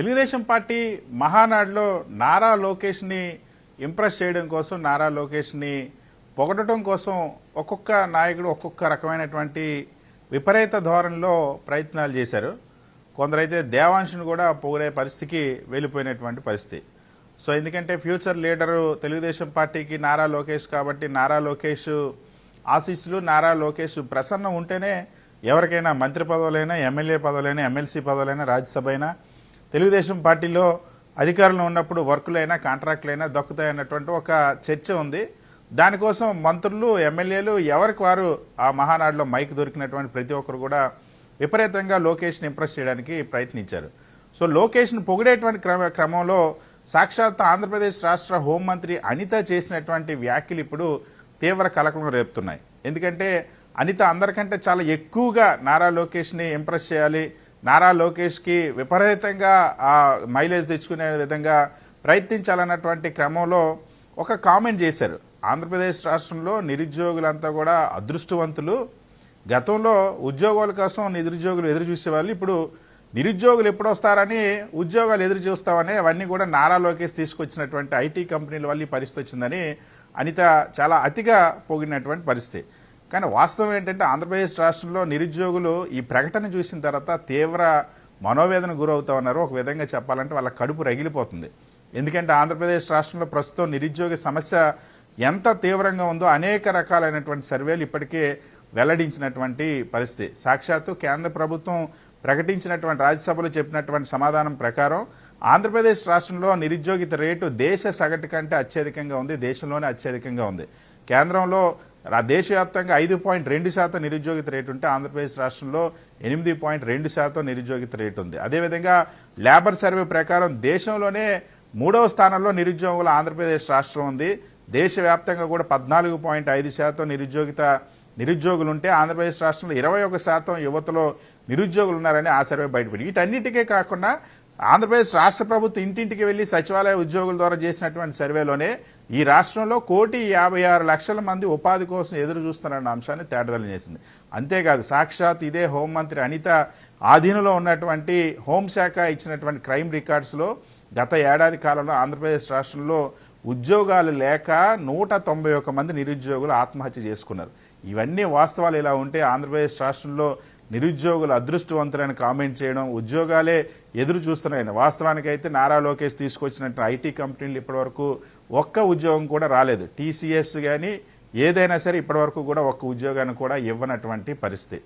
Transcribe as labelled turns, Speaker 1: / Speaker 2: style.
Speaker 1: Telugu Desam party మహానాడులో నారా లోకేష్ని impress చేయడం కోసం, నారా లోకేష్ని పొగడటం కోసం ఒక్కొక్క నాయకుడు ఒక్కొక్క రకమైనటువంటి విపరీత ధోరణిలో ప్రయత్నాలు చేశారు. కొందరైతే దేవాంశుని కూడా పొగిడే పరిస్థితికి వెళ్ళిపోయినటువంటి పరిస్థితి. సో ఎందుకంటే ఫ్యూచర్ లీడరు తెలుగుదేశం పార్టీకి నారా లోకేష్ కాబట్టి నారా లోకేష్ ఆశీస్సులు, నారా లోకేష్ ప్రసన్నం ఉంటేనే ఎవరికైనా మంత్రి పదవులైనా, ఎమ్మెల్యే పదవులైనా, ఎమ్మెల్సీ పదవులైనా, రాజ్యసభ అయినా, తెలుగుదేశం పార్టీలో అధికారంలో ఉన్నప్పుడు వర్కులైనా కాంట్రాక్టులైనా దక్కుతాయన్నటువంటి ఒక చర్చ ఉంది. దానికోసం మంత్రులు, ఎమ్మెల్యేలు ఎవరికి వారు ఆ మహానాడులో మైక్ దొరికినటువంటి ప్రతి ఒక్కరు కూడా విపరీతంగా లోకేష్ని ఇంప్రెస్ చేయడానికి ప్రయత్నించారు. సో లోకేష్ని పొగిడేటువంటి క్రమంలో సాక్షాత్ ఆంధ్రప్రదేశ్ రాష్ట్ర హోంమంత్రి అనిత చేసినటువంటి వ్యాఖ్యలు ఇప్పుడు తీవ్ర కలకలం రేపుతున్నాయి. ఎందుకంటే అనిత అందరికంటే చాలా ఎక్కువగా నారా లోకేష్ని ఇంప్రెస్ చేయాలి, నారా లోకేష్కి విపరీతంగా ఆ మైలేజ్ తెచ్చుకునే విధంగా ప్రయత్నించాలన్నటువంటి క్రమంలో ఒక కామెంట్ చేశారు. ఆంధ్రప్రదేశ్ రాష్ట్రంలో నిరుద్యోగులంతా కూడా అదృష్టవంతులు. గతంలో ఉద్యోగాల కోసం నిరుద్యోగులు ఎదురు చూసేవాళ్ళు, ఇప్పుడు నిరుద్యోగులు ఎప్పుడు వస్తారని ఉద్యోగాలు ఎదురు చూస్తామని అవన్నీ కూడా నారా లోకేష్ తీసుకొచ్చినటువంటి ఐటీ కంపెనీల వల్ల ఈ పరిస్థితి వచ్చిందని అనిత చాలా అతిగా పొగిడినటువంటి పరిస్థితి. కానీ వాస్తవం ఏంటంటే ఆంధ్రప్రదేశ్ రాష్ట్రంలో నిరుద్యోగులు ఈ ప్రకటన చూసిన తర్వాత తీవ్ర మనోవేదన గురవుతా ఉన్నారు. ఒక విధంగా చెప్పాలంటే వాళ్ళ కడుపు రగిలిపోతుంది. ఎందుకంటే ఆంధ్రప్రదేశ్ రాష్ట్రంలో ప్రస్తుతం నిరుద్యోగ సమస్య ఎంత తీవ్రంగా ఉందో అనేక రకాలైనటువంటి సర్వేలు ఇప్పటికే వెల్లడించినటువంటి పరిస్థితి. సాక్షాత్తు కేంద్ర ప్రభుత్వం ప్రకటించినటువంటి రాజ్యసభలో చెప్పినటువంటి సమాధానం ప్రకారం ఆంధ్రప్రదేశ్ రాష్ట్రంలో నిరుద్యోగిత రేటు దేశ సగటు కంటే అత్యధికంగా ఉంది, దేశంలోనే అత్యధికంగా ఉంది. కేంద్రంలో దేశవ్యాప్తంగా 5.2% నిరుద్యోగిత రేటు ఉంటే ఆంధ్రప్రదేశ్ రాష్ట్రంలో 8.2% నిరుద్యోగిత రేటు ఉంది. అదేవిధంగా లేబర్ సర్వే ప్రకారం దేశంలోనే 3వ స్థానంలో నిరుద్యోగుల ఆంధ్రప్రదేశ్ రాష్ట్రం ఉంది. దేశవ్యాప్తంగా కూడా 14.5% నిరుద్యోగులు ఉంటే ఆంధ్రప్రదేశ్ రాష్ట్రంలో 21% యువతలో నిరుద్యోగులు ఉన్నారని ఆ సర్వే బయటపడి. వీటన్నిటికే కాకుండా ఆంధ్రప్రదేశ్ రాష్ట్ర ప్రభుత్వం ఇంటింటికి వెళ్లి సచివాలయ ఉద్యోగుల ద్వారా చేసినటువంటి సర్వేలోనే ఈ రాష్ట్రంలో 1,56,00,000 మంది ఉపాధి కోసం ఎదురు చూస్తున్నారన్న అంశాన్ని తేటతెల్లం చేసింది. అంతేకాదు సాక్షాత్ ఇదే హోంమంత్రి అనిత ఆధీనంలో ఉన్నటువంటి హోంశాఖ ఇచ్చినటువంటి క్రైమ్ రికార్డ్స్లో గత ఏడాది కాలంలో ఆంధ్రప్రదేశ్ రాష్ట్రంలో ఉద్యోగాలు లేక 191 మంది నిరుద్యోగులు ఆత్మహత్య చేసుకున్నారు. ఇవన్నీ వాస్తవాలు ఇలా ఉంటే ఆంధ్రప్రదేశ్ రాష్ట్రంలో నిరుద్యోగులు అదృష్టవంతులని కామెంట్ చేయడం, ఉద్యోగాలే ఎదురు చూస్తున్నాయని. వాస్తవానికైతే నారా లోకేష్ తీసుకొచ్చినట్టు ఐటీ కంపెనీలు ఇప్పటివరకు ఒక్క ఉద్యోగం కూడా రాలేదు. టీసీఎస్ కానీ ఏదైనా సరే ఇప్పటివరకు కూడా ఒక్క ఉద్యోగాన్ని కూడా ఇవ్వనటువంటి పరిస్థితి.